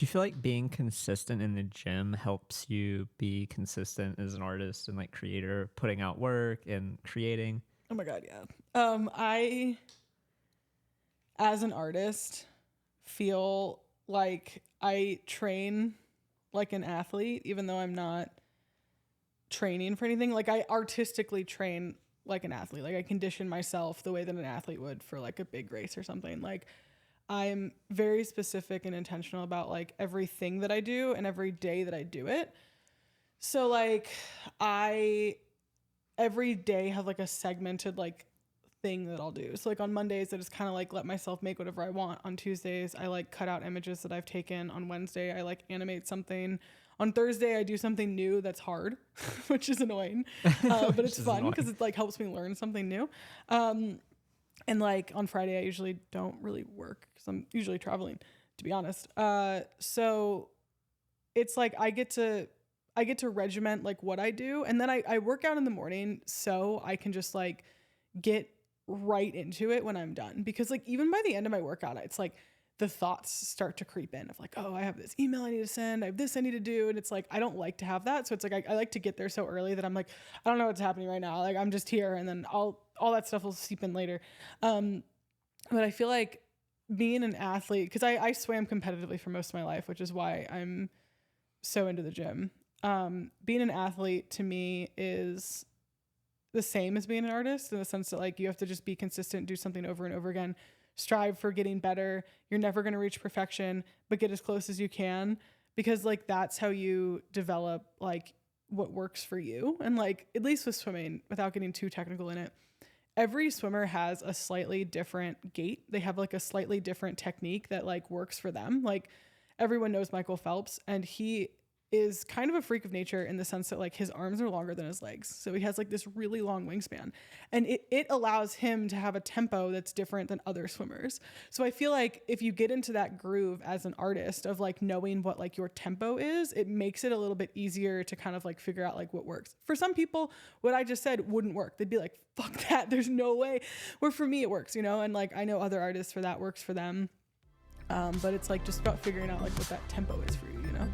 Do you feel like being consistent in the gym helps you be consistent as an artist and like creator, putting out work and creating? Oh my God, yeah. I, as an artist, feel like I train like an athlete, even though I'm not training for anything. Like I artistically train like an athlete. Like I condition myself the way that an athlete would for like a big race or something. Like I'm very specific and intentional about like everything that I do and every day that I do it. So like I every day have like a segmented like thing that I'll do. So like on Mondays I just kind of like let myself make whatever I want. On Tuesdays I like cut out images that I've taken. On Wednesday I like animate something. On Thursday I do something new that's hard, which is annoying, but Which it's is fun because annoying. it like helps me learn something new. And like on Friday I usually don't really work because I'm usually traveling, to be honest. So it's like I get to regiment like what I do, and then I work out in the morning so I can just like get right into it when I'm done. Because like even by the end of my workout, it's like the thoughts start to creep in of like, oh, I have this email I need to send, I have this I need to do. And it's like I don't like to have that. So it's like I like to get there so early that I'm like, I don't know what's happening right now. Like I'm just here, and then all that stuff will seep in later. But I feel like being an athlete, because I swam competitively for most of my life, which is why I'm so into the gym. Being an athlete to me is the same as being an artist in the sense that like you have to just be consistent, do something over and over again, strive for getting better. You're never going to reach perfection, but get as close as you can, because like that's how you develop like what works for you. And like at least with swimming, without getting too technical in it, every swimmer has a slightly different gait. They have like a slightly different technique that like works for them. Like everyone knows Michael Phelps, and he is kind of a freak of nature in the sense that like his arms are longer than his legs. So he has like this really long wingspan, and it allows him to have a tempo that's different than other swimmers. So I feel like if you get into that groove as an artist of like knowing what like your tempo is, it makes it a little bit easier to kind of like figure out like what works. For some people, what I just said wouldn't work. They'd be like, fuck that. There's no way. Where for me, it works, you know? And like, I know other artists for that works for them. But it's like just about figuring out like what that tempo is for you, you know?